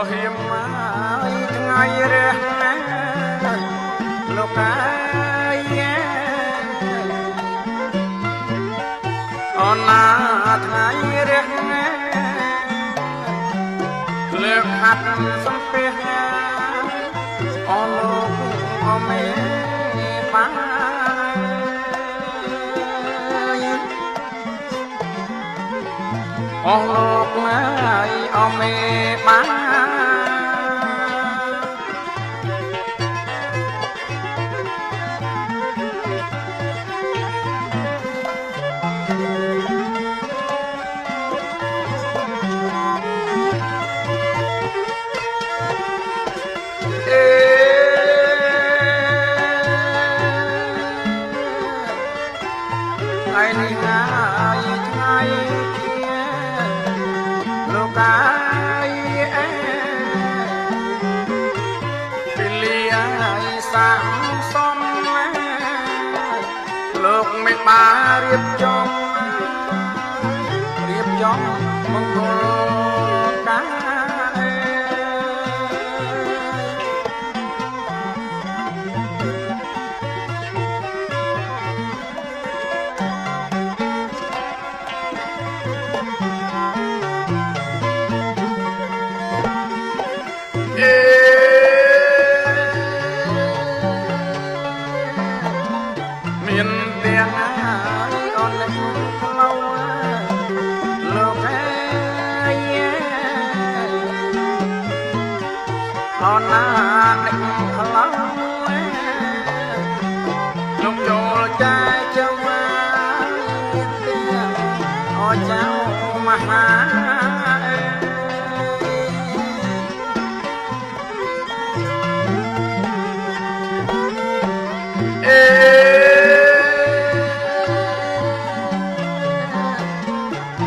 hiểm ai ngày rẽ lúc ai on ngày rẽ lược hạt sông phê on lúc mê má on lúc mai on mê má ngày ngày kia lúc ai ai sáng xóm lúc mình ba riệp trong mong cô cá miền tiếng con lạnh lâu lúc ấy con lạnh lâu lúc chỗ trai châu ở cháu mà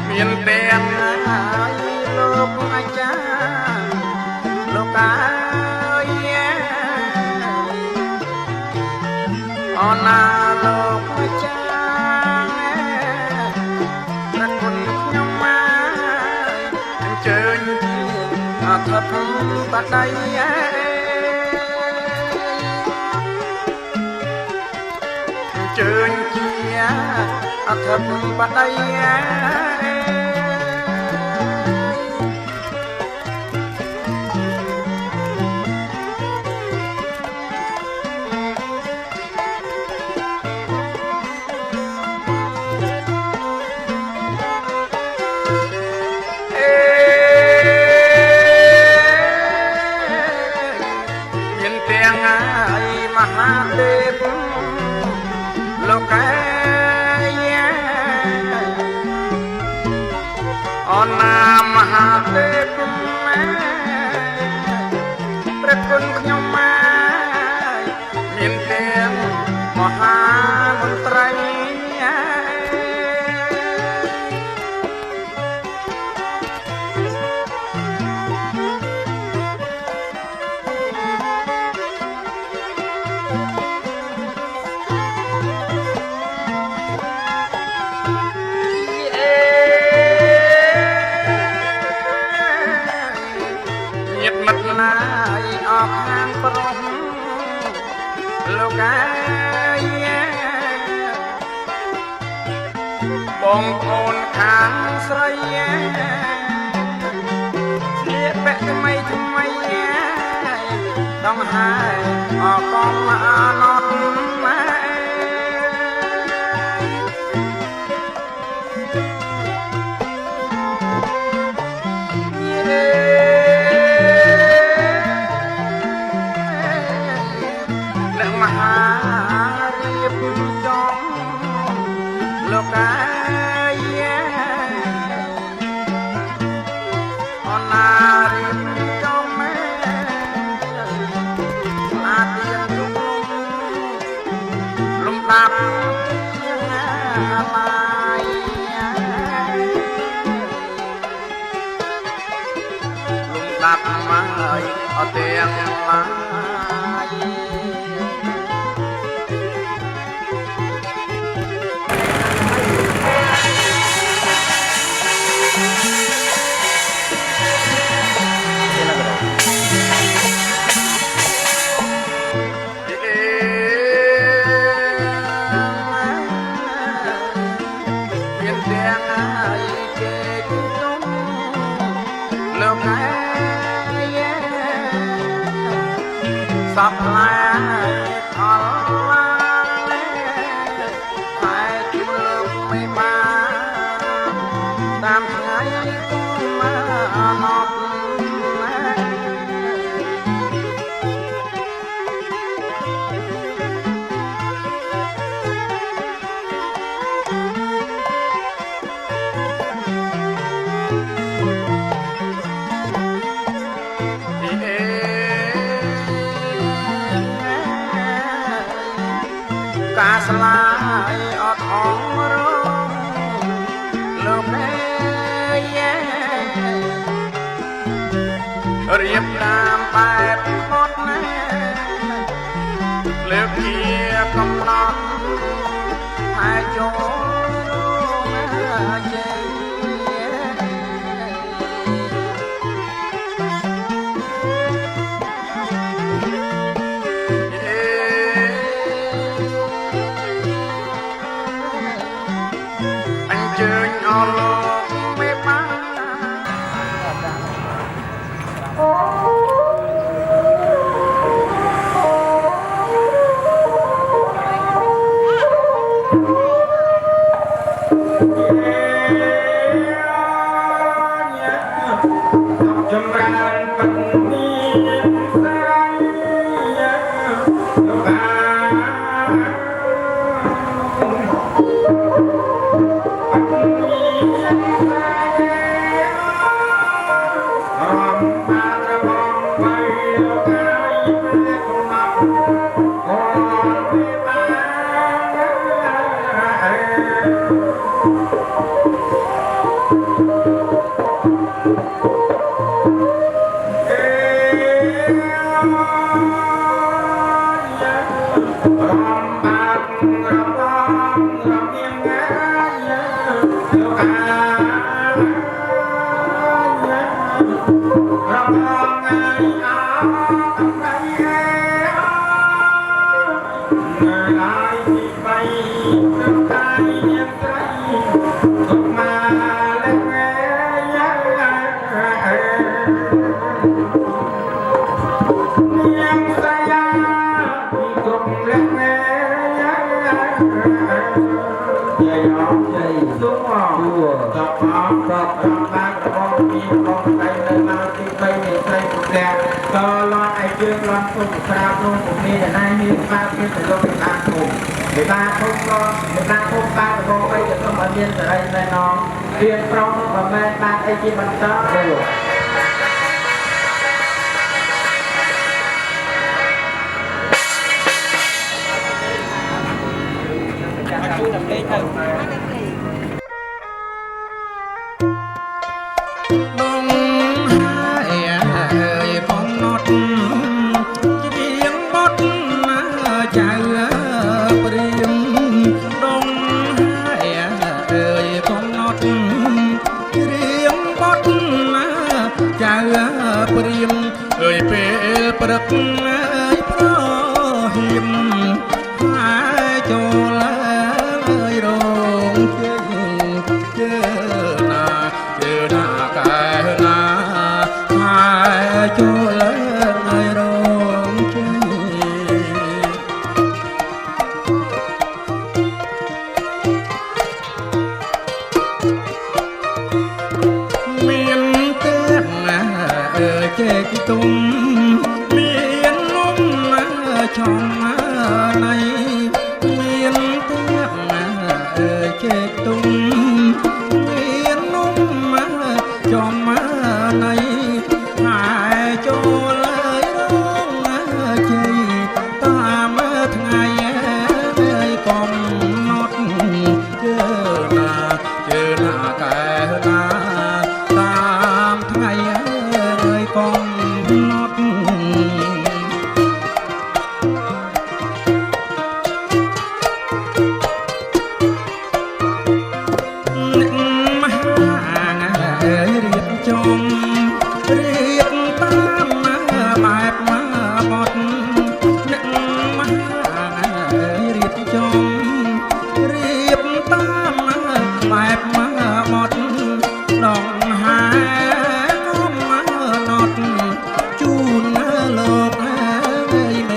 miền đen lúc anh cha lúc ai on lúc cha rất quân nhung ma chơi thật bắt đây chơi chia thật bắt đây Mahadev lokaya ona Mahadev prekun nyomai minten Mahamantranya lại ở hàng phong lúc ai bông ôn kháng sợi liệt bẹ mây đông hai ở con mà non lúc ai on trong lum tap mai lum tap mai ở tiếng mai សពឡាថលតែជួបមិនបានតាមថ្ងៃគុំអណប់ការស្លាយអត់អងរងលោករៀបតាមបែបផុតណាលើកជាកំណត់ហើយចូលណាជ័យជើញអស់លោកមេបាចម្រើនបនីស្រ័យលោកអាយើងឡើងគុំក្រាបនោះពុំមានតែមានបាបមានតែលោកពីបានគុំពីបានគុំក៏ពីបានគុំបានរបស់អីក៏សូមឲ្យមានសេរីណែនងរៀនប្រងមិនមែនបានអីជាបន្តទេជួយដល់លេងទៅព្រៀមអើយពេលព្រឹកអើយប្រហៀមហើយចូលអើយរងជើណាកែណាហើយចូលអើយរងជើមានទេណាជែកទុំមាននំឆំណៃមានទៀតណាជែកទុំមាននំចំណៃហើយចូលរងជ័យតាមថ្ងៃកំណត់ជើណាកែណាតាមថ្ងៃកំណត់អ្នកមហារៀបចំរៀបតាមបែបបត់អ្នកមហារៀបចំរៀបតាមបែបបត់ដងហាជូនលោកអើយមេ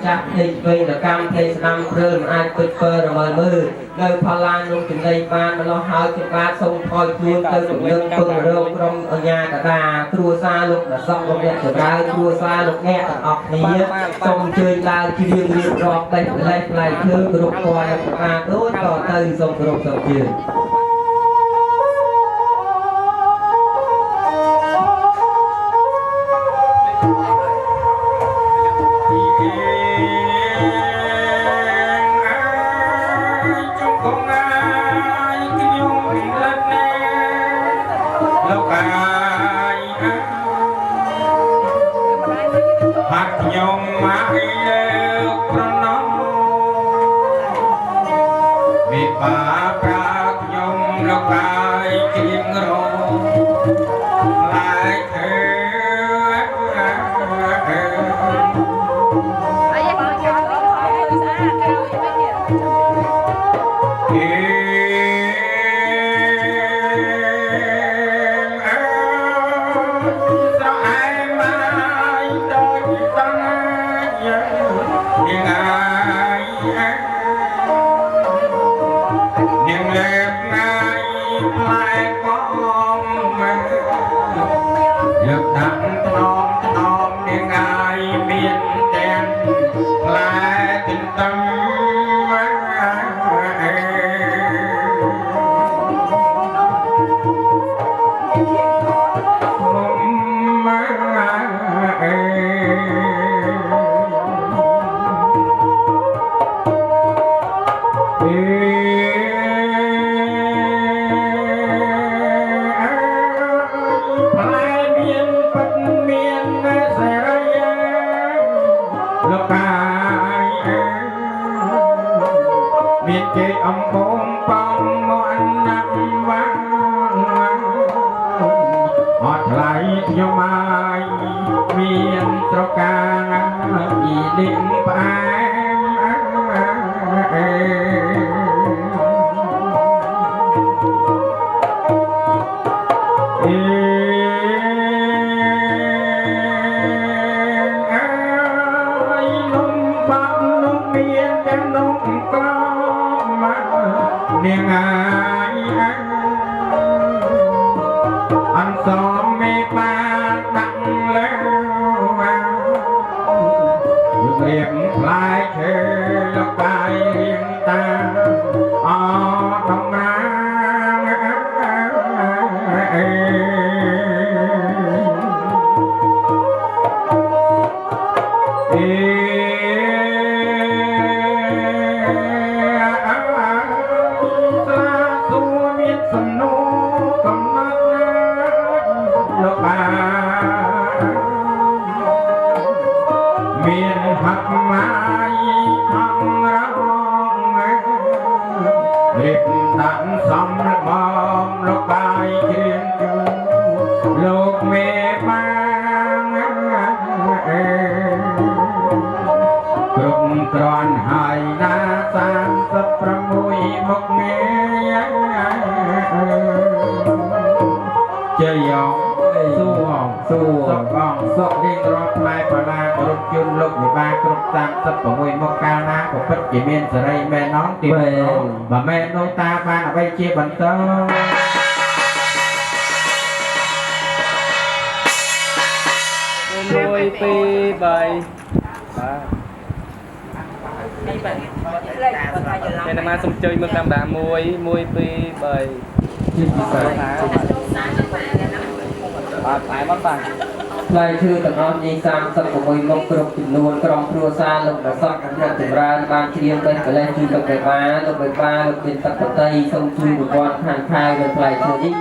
จับเพลงเพลงตะกรรมเพลงสนามเครื่องอาจเปิดเปิดระเบิดมือเลยพลานลงถึงในบ้านมาล้อหายจุดบาดทรงคอยคืนเติมหนุนเรื่องปึงเรื่องกรมอัญญากระดาครัวซาลุกแต่ซอกลงเนี่ยสุดท้ายครัวซาลุกแง่ออกนี้ทรงเชยลายที่เรียงเรียบรอบได้ไล่ไล่เครื่องกรุบคอยมาโดยต่อเติมทรงกรุบทรงเชือเรี ដាក់សំមងលោកបាយគ្រៀងជូលោកមេបាងគ្រប់គ្រាន់ហើយណា36មុខងារជាយកសួងសុកសុករៀងរាប់ផ្លែបាឡាគ្រប់ជន់លោកវិបាគ្រប់36មុខកាលណាក៏ពិតជាមានសេរីមែនណងទីបើមែននោះតាបានអ្វីជាបន្តមួយពីរបីអ្នកមកសុំជួយមើលតាមដា1 1 2 3បាទតែមកបាទផ្លែឈើទាំងអស់នេះ36មុខគ្រប់ចំនួនក្រុមគ្រួសារលោកប្រសពកម្រិតចម្រើនបានច្រៀងបេះកលេសជួយលោកបេបាលោកមានទឹកបតីសូមជួយប្រព័ន្ធខាងខៅនៅផ្លែឈើនេះ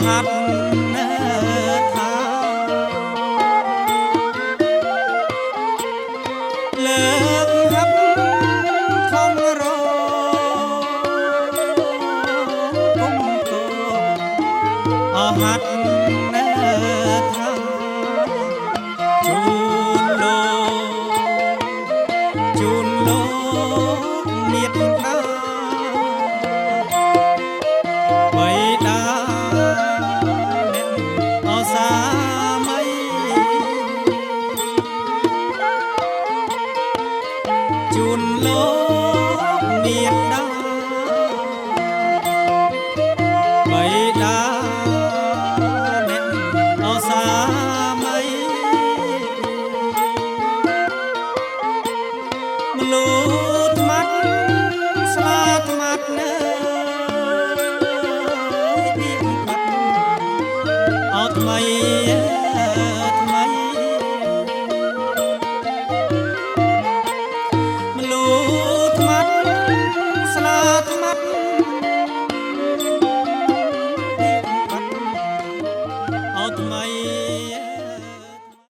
ហាត់